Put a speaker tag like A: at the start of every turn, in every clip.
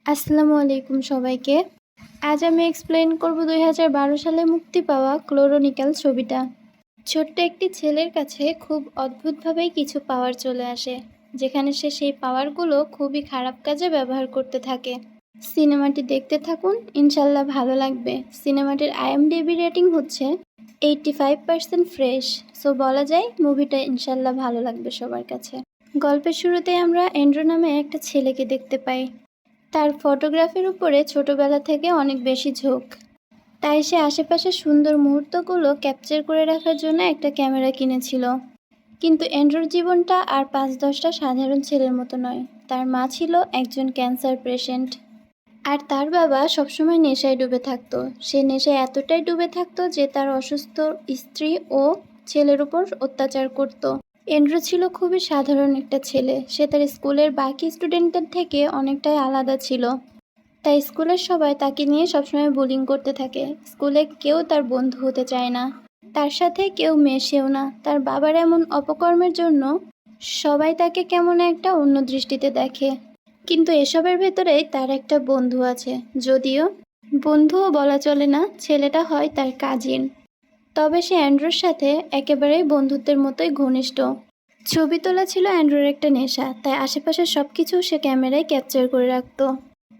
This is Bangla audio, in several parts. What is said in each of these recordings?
A: আসসালামু আলাইকুম সবাইকে। আজ আমি এক্সপ্লেইন করব ২০১২ সালে মুক্তি পাওয়া ক্লোরোনিক্যাল ছবিটা। ছোট্ট একটি ছেলের কাছে খুব অদ্ভুতভাবেই কিছু পাওয়ার চলে আসে, যেখানে সে সেই পাওয়ারগুলো খুবই খারাপ কাজে ব্যবহার করতে থাকে। সিনেমাটি দেখতে থাকুন, ইনশাল্লাহ ভালো লাগবে। সিনেমাটির IMDb রেটিং হচ্ছে 85% ফ্রেশ, সো বলা যায় মুভিটা ইনশাল্লাহ ভালো লাগবে সবার কাছে। গল্পের শুরুতেই আমরা অ্যান্ড্রু নামে একটা ছেলেকে দেখতে পাই। তার ফটোগ্রাফির উপরে ছোটবেলা থেকে অনেক বেশি ঝোঁক, তাই সে আশেপাশের সুন্দর মুহূর্তগুলো ক্যাপচার করে রাখার জন্য একটা ক্যামেরা কিনেছিল। কিন্তু অ্যান্ড্রুর জীবনটা আর ৫-১০টা সাধারণ ছেলের মতো নয়। তার মা ছিল একজন ক্যান্সার পেশেন্ট, আর তার বাবা সবসময় নেশায় ডুবে থাকতো। সে নেশায় এতটাই ডুবে থাকতো যে তার অসুস্থ স্ত্রী ও ছেলের উপর অত্যাচার করত। অ্যান্ড্রু ছিল খুবই সাধারণ একটা ছেলে। সে তার স্কুলের বাকি স্টুডেন্টদের থেকে অনেকটাই আলাদা ছিল, তাই স্কুলের সবাই তাকে নিয়ে সবসময় বুলিং করতে থাকে। স্কুলে কেউ তার বন্ধু হতে চায় না, তার সাথে কেউ মেশেও না। তার বাবার এমন অপকর্মের জন্য সবাই তাকে কেমন একটা অন্য দৃষ্টিতে দেখে। কিন্তু এসবের ভেতরেই তার একটা বন্ধু আছে, যদিও বন্ধুও বলা চলে না, ছেলেটা হয় তার কাজিন। তবে সে অ্যান্ড্রুর সাথে একেবারেই বন্ধুত্বের মতোই ঘনিষ্ঠ। ছবি তোলা ছিল অ্যান্ড্রুর একটা নেশা, তাই আশেপাশের সব কিছু সে ক্যামেরায় ক্যাপচার করে রাখত।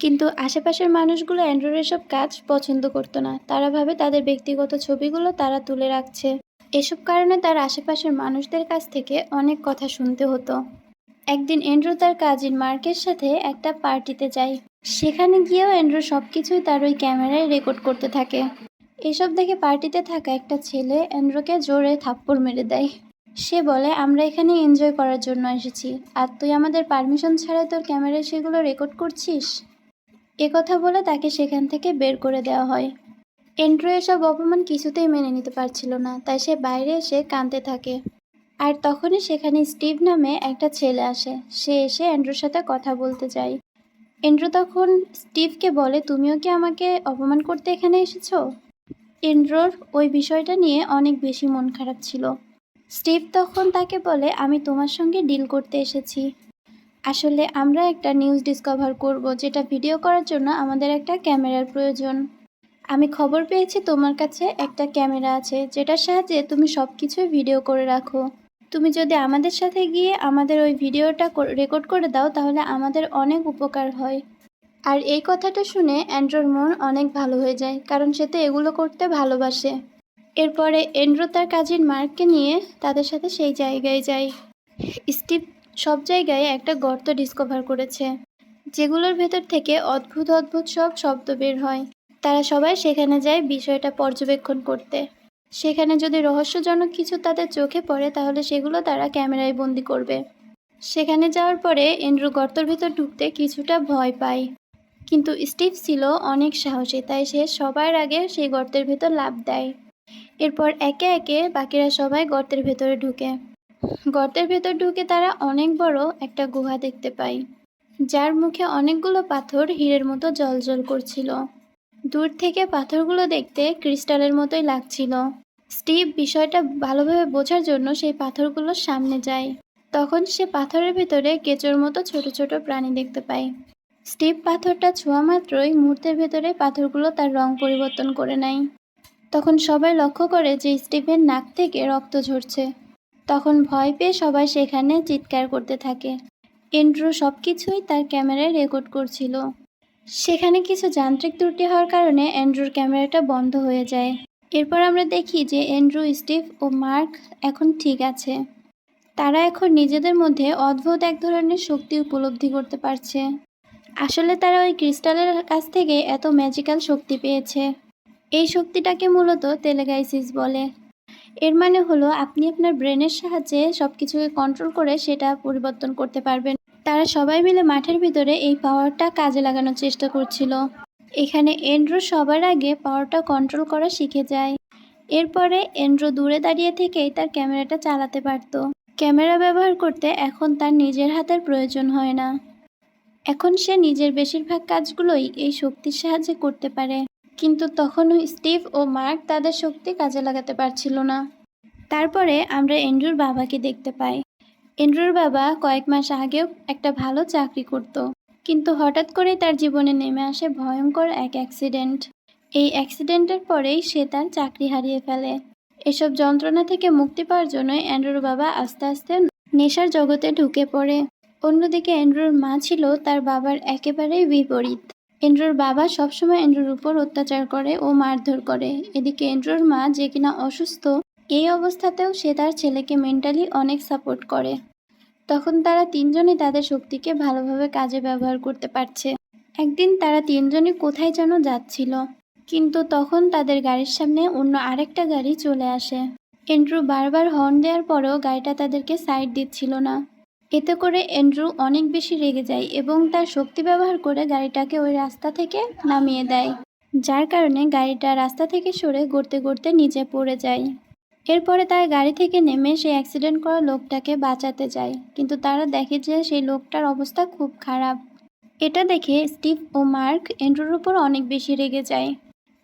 A: কিন্তু আশেপাশের মানুষগুলো অ্যান্ড্রুর এসব কাজ পছন্দ করতো না। তারা ভাবে তাদের ব্যক্তিগত ছবিগুলো তারা তুলে রাখছে। এসব কারণে তার আশেপাশের মানুষদের কাছ থেকে অনেক কথা শুনতে হতো। একদিন অ্যান্ড্রু তার কাজিন মার্কের সাথে একটা পার্টিতে যায়। সেখানে গিয়েও অ্যান্ড্রু সব কিছুই তার ওই ক্যামেরায় রেকর্ড করতে থাকে। এসব দেখে পার্টিতে থাকা একটা ছেলে অ্যান্ড্রুকে জোরে থাপ্পড় মেরে দেয়। সে বলে, আমরা এখানে এনজয় করার জন্য এসেছি, আর তুই আমাদের পারমিশন ছাড়াই তোর ক্যামেরায় সেগুলো রেকর্ড করছিস। কথা বলে তাকে সেখান থেকে বের করে দেওয়া হয়। অ্যান্ড্রু এসব অপমান কিছুতেই মেনে নিতে পারছিল না, তাই সে বাইরে এসে কাঁদতে থাকে। আর তখনই সেখানে স্টিভ নামে একটা ছেলে আসে। সে এসে অ্যান্ড্রুর সাথে কথা বলতে চায়। অ্যান্ড্রু তখন স্টিভকে বলে, তুমিও কি আমাকে অপমান করতে এখানে এসেছো? অ্যান্ড্রুর ওই বিষয়টা নিয়ে অনেক বেশি মন খারাপ ছিল। স্টিভ তখন তাকে বলে, আমি তোমার সঙ্গে ডিল করতে এসেছি। আসলে আমরা একটা নিউজ ডিসকভার করব, যেটা ভিডিও করার জন্য আমাদের একটা ক্যামেরার প্রয়োজন। আমি খবর পেয়েছি তোমার কাছে একটা ক্যামেরা আছে, যেটার সাহায্যে তুমি সব কিছুই ভিডিও করে রাখো। তুমি যদি আমাদের সাথে গিয়ে আমাদের ওই ভিডিওটা রেকর্ড করে দাও, তাহলে আমাদের অনেক উপকার হয়। আর এই কথাটা শুনে অ্যান্ড্রুর মন অনেক ভালো হয়ে যায়, কারণ সে তো এগুলো করতে ভালোবাসে। এরপরে অ্যান্ড্রু তার কাজিন মার্ককে নিয়ে তাদের সাথে সেই জায়গায় যায়। স্টিভ সব জায়গায় একটা গর্ত ডিসকভার করেছে, যেগুলোর ভেতর থেকে অদ্ভুত অদ্ভুত সব শব্দ বের হয়। তারা সবাই সেখানে যায় বিষয়টা পর্যবেক্ষণ করতে। সেখানে যদি রহস্যজনক কিছু তাদের চোখে পড়ে, তাহলে সেগুলো তারা ক্যামেরায় বন্দি করবে। সেখানে যাওয়ার পরে অ্যান্ড্রু গর্তের ভেতর ঢুকতে কিছুটা ভয় পায়, কিন্তু স্টিভ ছিল অনেক সাহসী, তাই সে সবার আগে সেই গর্তের ভেতর লাফ দেয়। এরপর একে একে বাকিরা সবাই গর্তের ভেতরে ঢুকে। গর্তের ভেতর ঢুকে তারা অনেক বড় একটা গুহা দেখতে পায়, যার মুখে অনেকগুলো পাথর হীরের মতো জ্বলজ্বল করছিল। দূর থেকে পাথরগুলো দেখতে ক্রিস্টালের মতোই লাগছিল। স্টিভ বিষয়টা ভালোভাবে বোঝার জন্য সেই পাথরগুলোর সামনে যায়। তখন সে পাথরের ভেতরে কেঁচোর মতো ছোট ছোট প্রাণী দেখতে পায়। স্টিভ পাথরটা ছোঁয়া মাত্রই মুহূর্তের ভেতরে পাথরগুলো তার রং পরিবর্তন করে নেয়। তখন সবাই লক্ষ্য করে যে স্টিভের নাক থেকে রক্ত ঝরছে। তখন ভয় পেয়ে সবাই সেখানে চিৎকার করতে থাকে। অ্যান্ড্রু সব কিছুই তার ক্যামেরায় রেকর্ড করছিল। সেখানে কিছু যান্ত্রিক ত্রুটি হওয়ার কারণে অ্যান্ড্রুর ক্যামেরাটা বন্ধ হয়ে যায়। এরপর আমরা দেখি যে অ্যান্ড্রু, স্টিভ ও মার্ক এখন ঠিক আছে। তারা এখন নিজেদের মধ্যে অদ্ভুত এক ধরনের শক্তি উপলব্ধি করতে পারছে। আসলে তারা ওই ক্রিস্টালের কাছ থেকে এত ম্যাজিক্যাল শক্তি পেয়েছে। এই শক্তিটাকে মূলত টেলেগাইসিস বলে। এর মানে হলো আপনি আপনার ব্রেনের সাহায্যে সব কিছুকে কন্ট্রোল করে সেটা পরিবর্তন করতে পারবেন। তারা সবাই মিলে মাঠের ভিতরে এই পাওয়ারটা কাজে লাগানোর চেষ্টা করছিল। এখানে অ্যান্ড্রু সবার আগে পাওয়ারটা কন্ট্রোল করা শিখে যায়। এরপরে অ্যান্ড্রু দূরে দাঁড়িয়ে থেকেই তার ক্যামেরাটা চালাতে পারত। ক্যামেরা ব্যবহার করতে এখন তার নিজের হাতের প্রয়োজন হয় না। এখন সে নিজের বেশিরভাগ কাজগুলোই এই শক্তির সাহায্যে করতে পারে। কিন্তু তখনও স্টিভ ও মার্ক তাদের শক্তি কাজে লাগাতে পারছিল না। তারপরে আমরা অ্যান্ড্রুর বাবাকে দেখতে পাই। অ্যান্ড্রুর বাবা কয়েক মাস আগেও একটা ভালো চাকরি করত, কিন্তু হঠাৎ করেই তার জীবনে নেমে আসে ভয়ঙ্কর এক অ্যাক্সিডেন্ট। এই অ্যাক্সিডেন্টের পরেই সে তার চাকরি হারিয়ে ফেলে। এসব যন্ত্রণা থেকে মুক্তি পাওয়ার জন্যই অ্যান্ড্রুর বাবা আস্তে আস্তে নেশার জগতে ঢুকে পড়ে। অন্যদিকে অ্যান্ড্রুর মা ছিল তার বাবার একেবারেই বিপরীত। অ্যান্ড্রুর বাবা সবসময় অ্যান্ড্রুর উপর অত্যাচার করে ও মারধর করে। এদিকে অ্যান্ড্রুর মা, যে কিনা অসুস্থ, এই অবস্থাতেও সে তার ছেলেকে মেন্টালি অনেক সাপোর্ট করে। তখন তারা তিনজনই তাদের শক্তিকে ভালোভাবে কাজে ব্যবহার করতে পারছে। একদিন তারা তিনজনই কোথায় যেন যাচ্ছিল, কিন্তু তখন তাদের গাড়ির সামনে অন্য আরেকটা গাড়ি চলে আসে। অ্যান্ড্রু বারবার হর্ন দেওয়ার পরেও গাড়িটা তাদেরকে সাইড দিচ্ছিল না। এতে করে অ্যান্ড্রু অনেক বেশি রেগে যায় এবং তার শক্তি ব্যবহার করে গাড়িটাকে ওই রাস্তা থেকে নামিয়ে দেয়, যার কারণে গাড়িটা রাস্তা থেকে সরে গড়তে গড়তে নিচে পড়ে যায়। এরপরে তার গাড়ি থেকে নেমে সেই অ্যাক্সিডেন্ট করা লোকটাকে বাঁচাতে যায়, কিন্তু তারা দেখে যে সেই লোকটার অবস্থা খুব খারাপ। এটা দেখে স্টিভ ও মার্ক অ্যান্ড্রুর উপর অনেক বেশি রেগে যায়।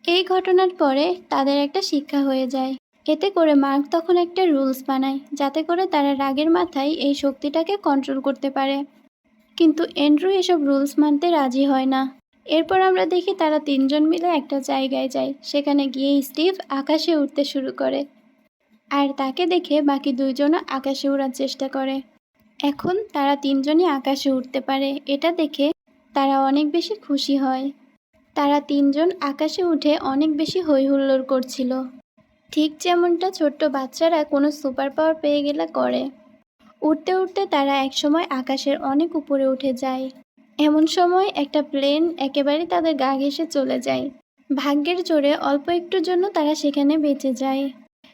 A: এই ঘটনার পরে তাদের একটা শিক্ষা হয়ে যায়। এতে করে মার্ক তখন একটা রুলস বানায়, যাতে করে তারা রাগের মাথায় এই শক্তিটাকে কন্ট্রোল করতে পারে। কিন্তু অ্যান্ড্রু এসব রুলস মানতে রাজি হয় না। এরপর আমরা দেখি তারা তিনজন মিলে একটা জায়গায় যায়। সেখানে গিয়ে স্টিভ আকাশে উঠতে শুরু করে, আর তাকে দেখে বাকি দুইজনও আকাশে ওড়ার চেষ্টা করে। এখন তারা তিনজনই আকাশে উঠতে পারে। এটা দেখে তারা অনেক বেশি খুশি হয়। তারা তিনজন আকাশে উঠে অনেক বেশি হই হুল্লোড় করছিল, ঠিক যেমনটা ছোট্ট বাচ্চারা কোনো সুপার পাওয়ার পেয়ে গেলে করে। উঠতে উঠতে তারা একসময় আকাশের অনেক উপরে উঠে যায়। এমন সময় একটা প্লেন একেবারে তাদের গা ঘেঁষে চলে যায়। ভাগ্যের জোরে অল্প একটুর জন্য তারা সেখানে বেঁচে যায়।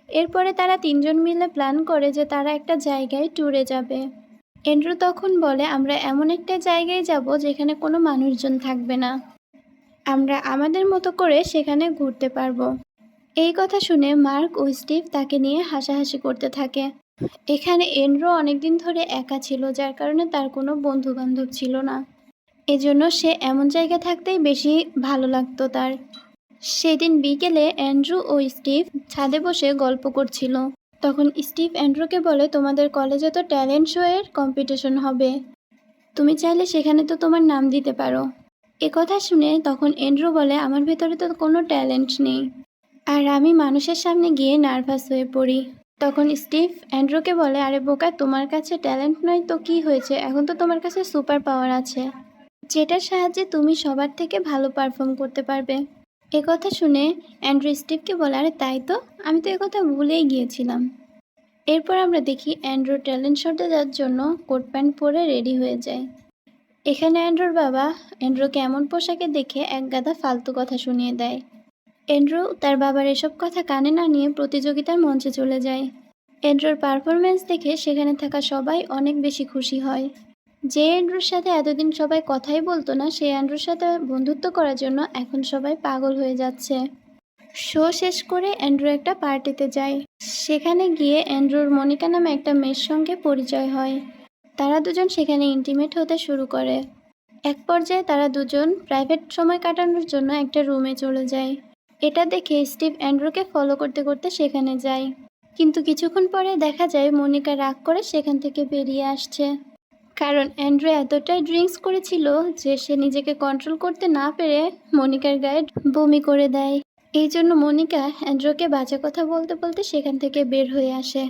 A: এরপরে তারা তিনজন মিলে প্ল্যান করে যে তারা একটা জায়গায় ট্যুরে যাবে। অ্যান্ড্রু তখন বলে, আমরা এমন একটা জায়গায় যাব যেখানে কোনো মানুষজন থাকবে না, আমরা আমাদের মতো করে সেখানে ঘুরতে পারবো। এই কথা শুনে মার্ক ও স্টিভ তাকে নিয়ে হাসাহাসি করতে থাকে। এখানে অ্যান্ড্রু অনেকদিন ধরে একা ছিল, যার কারণে তার কোনো বন্ধু বান্ধব ছিল না। এজন্য সে এমন জায়গায় থাকতেই বেশি ভালো লাগতো তার। সেদিন বিকেলে অ্যান্ড্রু ও স্টিভ ছাদে বসে গল্প করছিল। তখন স্টিভ অ্যান্ড্রুকে বলে, তোমাদের কলেজে তো ট্যালেন্ট শো এর কম্পিটিশন হবে, তুমি চাইলে সেখানে তো তোমার নাম দিতে পারো। কথা শুনে তখন অ্যান্ড্রু বলে, আমার ভেতরে তো কোনো ট্যালেন্ট নেই, আর আমি মানুষের সামনে গিয়ে নার্ভাস হয়ে পড়ি। তখন স্টিভ অ্যান্ড্রুকে বলে, আরে বোকা, তোমার কাছে ট্যালেন্ট নয় তো কি হয়েছে, এখন তো তোমার কাছে সুপার পাওয়ার আছে, যেটার সাহায্যে তুমি সবার থেকে ভালো পারফর্ম করতে পারবে। কথা শুনে অ্যান্ড্রু স্টিভকে বলে, আরে তাই তো, আমি তো কথা ভুলেই গিয়েছিলাম। এরপর আমরা দেখি অ্যান্ড্রু ট্যালেন্ট শোতে যাওয়ার জন্য কোট প্যান্ট পরে রেডি হয়ে যায়। এখানে অ্যান্ড্রুর বাবা অ্যান্ড্রুকে এমন পোশাকে দেখে এক গাদা ফালতু কথা শুনিয়ে দেয়। অ্যান্ড্রু তার বাবার এসব কথা কানে না নিয়ে প্রতিযোগিতার মঞ্চে চলে যায়। অ্যান্ড্রুর পারফরমেন্স দেখে সেখানে থাকা সবাই অনেক বেশি খুশি হয়। যে অ্যান্ড্রুর সাথে এতদিন সবাই কথাই বলতো না, সেই অ্যান্ড্রুর সাথে বন্ধুত্ব করার জন্য এখন সবাই পাগল হয়ে যাচ্ছে। শো শেষ করে অ্যান্ড্রু একটা পার্টিতে যায়। সেখানে গিয়ে অ্যান্ড্রুর মনিকা নামে একটা মেয়ের সঙ্গে পরিচয় হয়। তারা দুজন সেখানে ইন্টিমেট হতে শুরু করে। এক পর্যায়ে তারা দুজন প্রাইভেট সময় কাটানোর জন্য একটা রুমে চলে যায়। এটা দেখে স্টিভ অ্যান্ড্রুকে ফলো করতে করতে সেখানে যায়, কিন্তু কিছুক্ষণ পরে দেখা যায় মনিকা রাগ করে সেখান থেকে বেরিয়ে আসছে। কারণ অ্যান্ড্রু এতটাই ড্রিঙ্কস করেছিল যে সে নিজেকে কন্ট্রোল করতে না পেরে মনিকার গায়ে বমি করে দেয়। এই জন্য মনিকা অ্যান্ড্রুকে বাজে কথা বলতে বলতে সেখান থেকে বের হয়ে আসে।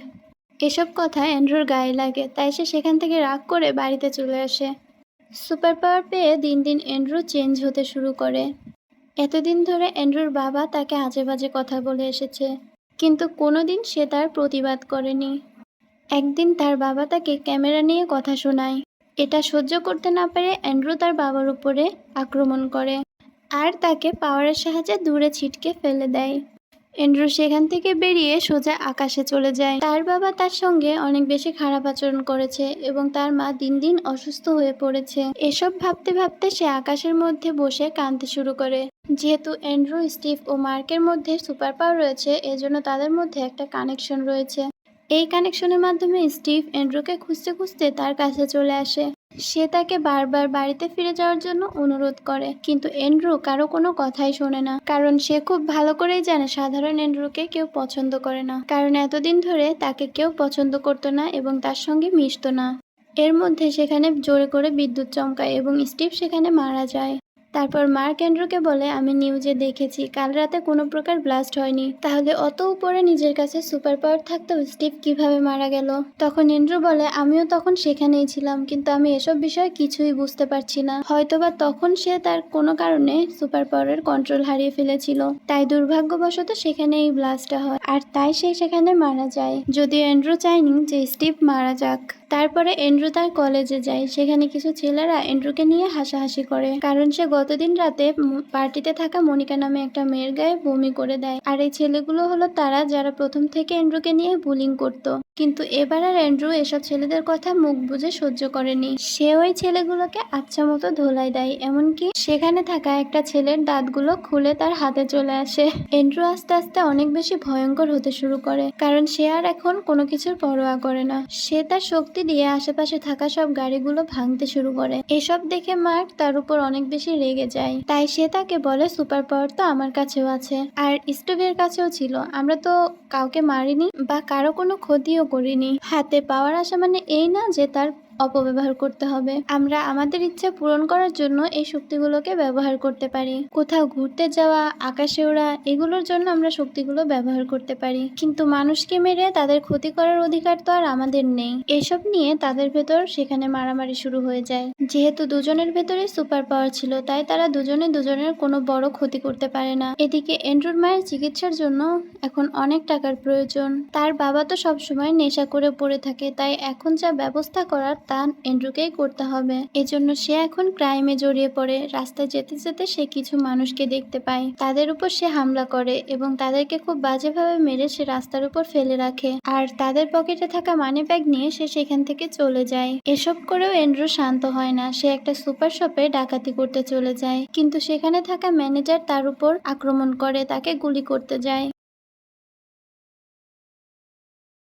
A: এসব কথা অ্যান্ড্রুর গায়ে লাগে, তাই সে সেখান থেকে রাগ করে বাড়িতে চলে আসে। সুপার পাওয়ার পেয়ে দিন দিন অ্যান্ড্রু চেঞ্জ হতে শুরু করে। এতদিন ধরে অ্যান্ড্রুর বাবা তাকে আজে বাজে কথা বলে এসেছে, কিন্তু কোনোদিন সে তার প্রতিবাদ করেনি। একদিন তার বাবা তাকে ক্যামেরা নিয়ে কথা শোনায়। এটা সহ্য করতে না পেরে অ্যান্ড্রু তার বাবার উপরে আক্রমণ করে আর তাকে পাওয়ারের সাহায্যে দূরে ছিটকে ফেলে দেয়। অ্যান্ড্রু সেখান থেকে বেরিয়ে সোজা আকাশে চলে যায়। তার বাবা তার সঙ্গে অনেক বেশি খারাপ আচরণ করেছে এবং তার মা দিন দিন অসুস্থ হয়ে পড়েছে। এসব ভাবতে ভাবতে সে আকাশের মধ্যে বসে কাঁদতে শুরু করে। যেহেতু অ্যান্ড্রু, স্টিভ ও মার্কের মধ্যে সুপার পাওয়ার রয়েছে, এজন্য তাদের মধ্যে একটা কানেকশন রয়েছে। এই কানেকশনের মাধ্যমে স্টিভ অ্যান্ড্রুকে খুঁজতে খুঁজতে তার কাছে চলে আসে। সে তাকে বারবার বাড়িতে ফিরে যাওয়ার জন্য অনুরোধ করে, কিন্তু অ্যান্ড্রু কারো কোনো কথাই শোনে না, কারণ সে খুব ভালো করেই জানে সাধারণ অ্যান্ড্রুকে কেউ পছন্দ করে না, কারণ এতদিন ধরে তাকে কেউ পছন্দ করতো না এবং তার সঙ্গে মিশতো না। এর মধ্যে সেখানে জোরে করে বিদ্যুৎ চমকায় এবং স্টিভ সেখানে মারা যায়। তারপর মার্ক অ্যান্ড্রুকে বলে, আমি নিউজে দেখেছি কাল রাতে কোনো প্রকার ব্লাস্ট হয়নি, তাহলে অত উপরে নিজের কাছে সুপার পাওয়ার থাকতেও স্টিভ কিভাবে মারা গেল? তখন অ্যান্ড্রু বলে, আমিও তখন সেখানেই ছিলাম, কিন্তু আমি এসব বিষয়ে কিছুই বুঝতে পারছি না। হয়তোবা তখন সে তার কোনো কারণে সুপার পাওয়ারের কন্ট্রোল হারিয়ে ফেলেছিল, তাই দুর্ভাগ্যবশত সেখানে এই ব্লাস্টটা হয়, আর তাই সে সেখানে মারা যায়। যদিও অ্যান্ড্রু চায়নি যে স্টিভ মারা যাক। তারপরে অ্যান্ড্রু তার কলেজে যায়। সেখানে কিছু ছেলেরা অ্যান্ড্রুকে নিয়ে হাসাহাসি করে, কারণ সে গতদিন রাতে পার্টিতে থাকা মনিকা নামে একটা মেয়ের গায়ে বমি করে দেয়। আর এই ছেলেগুলো হলো তারা যারা প্রথম থেকে অ্যান্ড্রুকে নিয়ে বুলিং করত। কিন্তু এবার আর অ্যান্ড্রু এসব ছেলেদের কথা মুখ বুজে সহ্য করেনি। সে ওই ছেলেগুলোকে আচ্ছা মতো ধোলাই দেয়, এমনকি সেখানে থাকা একটা ছেলের দাঁতগুলো খুলে তার হাতে চলে আসে। অ্যান্ড্রু আস্তে আস্তে অনেক বেশি ভয়ঙ্কর হতে শুরু করে, কারণ সে আর এখন কোনো কিছুর পরোয়া করে না। সে তার শক্তি দিয়ে আশেপাশে থাকা সব গাড়িগুলো ভাঙতে শুরু করে। এসব দেখে মার্ক তার উপর অনেক বেশি রেগে যায়, তাই সে তাকে বলে, সুপার পাওয়ার তো আমার কাছেও আছে, আর স্টিভের কাছেও ছিল। আমরা তো কাউকে মারিনি বা কারো কোনো ক্ষতিও করিনি। হাতে পাওয়ার আসা মানে এই না যে তার অপব্যবহার করতে হবে। আমরা আমাদের ইচ্ছা পূরণ করার জন্য এই শক্তিগুলোকে ব্যবহার করতে পারি। কোথাও ঘুরতে যাওয়া, আকাশে ওড়া, এগুলোর জন্য আমরা শক্তিগুলো ব্যবহার করতে পারি, কিন্তু মানুষকে মেরে তাদের ক্ষতি করার অধিকার তো আর আমাদের নেই। এসব নিয়ে তাদের ভেতর সেখানে মারামারি শুরু হয়ে যায়। যেহেতু দুজনের ভেতরে সুপার পাওয়ার ছিল, তাই তারা দুজনে দুজনের কোনো বড় ক্ষতি করতে পারে না। এদিকে অ্যান্ড্রুর মায়ের চিকিৎসার জন্য এখন অনেক টাকার প্রয়োজন। তার বাবা তো সবসময় নেশা করে পড়ে থাকে, তাই এখন যা ব্যবস্থা করার তা অ্যান্ড্রুকেই করতে হবে। এজন্য সে এখন ক্রাইমে জড়িয়ে পড়ে। রাস্তায় যেতে যেতে সে কিছু মানুষকে দেখতে পায়, তাদের উপর সে হামলা করে এবং তাদেরকে খুব বাজেভাবে মেরে সে রাস্তার উপর ফেলে রাখে, আর তাদের পকেটে থাকা মানি ব্যাগ নিয়ে সে সেখান থেকে চলে যায়। এসব করেও অ্যান্ড্রু শান্ত হয় না। সে একটা সুপার শপে ডাকাতি করতে চলে যায়, কিন্তু সেখানে থাকা ম্যানেজার তার উপর আক্রমণ করে, তাকে গুলি করতে যায়।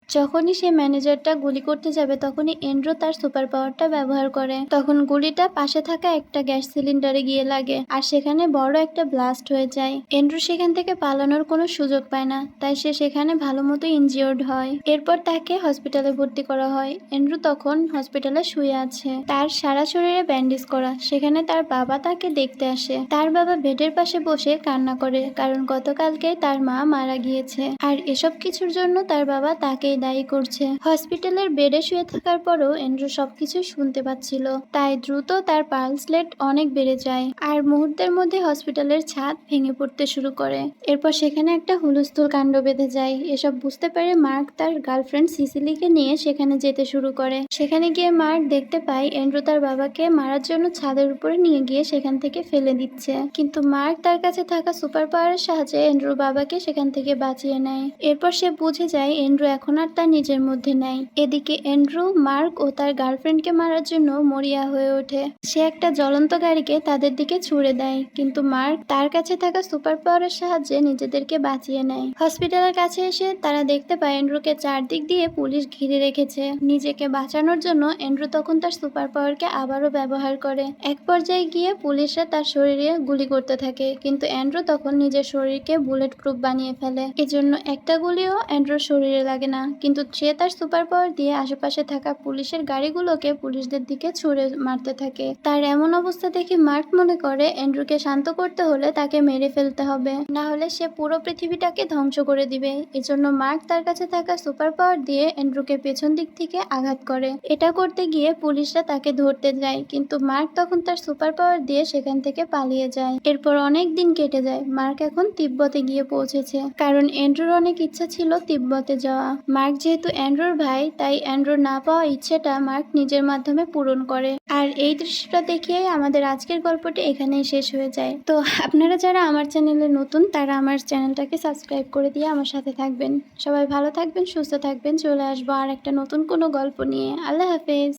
A: যখনই সে ম্যানেজারটা গুলি করতে যাবে, তখনই অ্যান্ড্রু তার সুপার পাওয়ারটা ব্যবহার করে। তখন গুলিটা পাশে থাকা একটা গ্যাস সিলিন্ডারে গিয়ে লাগে, আর সেখানে বড় একটা ব্লাস্ট হয়ে যায়। অ্যান্ড্রু সেখান থেকে পালানোর কোনো সুযোগ পায় না, তাই সে সেখানে ভালো মতো ইনজিওর্ড হয়। এরপর তাকে হসপিটালে ভর্তি করা হয়। অ্যান্ড্রু তখন হসপিটালে শুয়ে আছে, তার সারা শরীরে ব্যান্ডেজ করা। সেখানে তার বাবা তাকে দেখতে আসে। তার বাবা বেডের পাশে বসে কান্না করে, কারণ গতকালকে তার মা মারা গিয়েছে, আর এসব কিছুর জন্য তার বাবা তাকে দায়ী করছে। হসপিটালের বেডে শুয়ে থাকার পরও অ্যান্ড্রু সবকিছু শুনতে পাচ্ছিল, তাই দ্রুত তার পালস রেট অনেক বেড়ে যায়, আর মুহূর্তের মধ্যে হসপিটালের ছাদ ভেঙে পড়তে শুরু করে। এরপর সেখানে একটা হুলস্থুল কাণ্ড বেঁধে যায়। এসব বুঝতে পেরে মার্ক তার গার্লফ্রেন্ড সিসিলিকে নিয়ে সেখানে যেতে শুরু করে। সেখানে গিয়ে মার্ক দেখতে পায় অ্যান্ড্রু তার বাবাকে মারার জন্য ছাদের উপরে নিয়ে গিয়ে সেখান থেকে ফেলে দিচ্ছে, কিন্তু মার্ক তার কাছে থাকা সুপার পাওয়ারের সাহায্যে অ্যান্ড্রুর বাবাকে সেখান থেকে বাঁচিয়ে নেয়। এরপর সে বুঝে যায় অ্যান্ড্রু এখন আর তার নিজের মধ্যে নাই। এদিকে অ্যান্ড্রু মার্ক ও তার গার্লফ্রেন্ডকে মারার জন্য মরিয়া হয়ে ওঠে। সে একটা জ্বলন্ত গাড়িকে তাদের দিকে ছুড়ে দেয়, কিন্তু মার্ক তার কাছে থাকা সুপার পাওয়ারের সাহায্যে নিজেদেরকে বাঁচিয়ে নেয়। হসপিটালের কাছে এসে তারা দেখতে পায় অ্যান্ড্রুকে চারদিক দিয়ে পুলিশ ঘিরে রেখেছে। নিজেকে বাঁচানোর জন্য অ্যান্ড্রু তখন তার সুপার পাওয়ারকে আবারও ব্যবহার করে। এক পর্যায়ে গিয়ে পুলিশরা তার শরীরে গুলি করতে থাকে, কিন্তু অ্যান্ড্রু তখন নিজের শরীরকে বুলেট প্রুফ বানিয়ে ফেলে। এজন্য একটা গুলিও অ্যান্ড্রুর শরীরে লাগে না, কিন্তু সে তার সুপার পাওয়ার দিয়ে আশেপাশে থাকা পুলিশের গাড়িগুলোকে পুলিশদের দিকে ছুড়ে মারতে থাকে। তার এমন অবস্থা দেখে মার্ক মনে করে অ্যান্ড্রুকে শান্ত করতে হলে তাকে মেরে ফেলতে হবে, না হলে সে পুরো পৃথিবীটাকে ধ্বংস করে দিবে। এজন্য মার্ক তার কাছে থাকা সুপার পাওয়ার দিয়ে অ্যান্ড্রুকে পেছন দিক থেকে আঘাত করে। এটা করতে গিয়ে পুলিশরা তাকে ধরতে যায়, কিন্তু মার্ক তখন তার সুপার পাওয়ার দিয়ে সেখান থেকে পালিয়ে যায়। এরপর অনেক দিন কেটে যায়। মার্ক এখন তিব্বতে গিয়ে পৌঁছেছে, কারণ অ্যান্ড্রুর অনেক ইচ্ছা ছিল তিব্বতে যাওয়া। মার্ক যেহেতু অ্যান্ড্রুর ভাই, তাই অ্যান্ড্রুর না পাওয়া ইচ্ছেটা মার্ক নিজের মাধ্যমে পূরণ করে। আর এই দৃশ্যটা দেখিয়ে আমাদের আজকের গল্পটি এখানেই শেষ হয়ে যায়। তো আপনারা যারা আমার চ্যানেলে নতুন, তারা আমার চ্যানেলটাকে সাবস্ক্রাইব করে দিয়ে আমার সাথে থাকবেন। সবাই ভালো থাকবেন, সুস্থ থাকবেন। চলে আসবো আর একটা নতুন কোনো গল্প নিয়ে। আল্লাহ হাফেজ।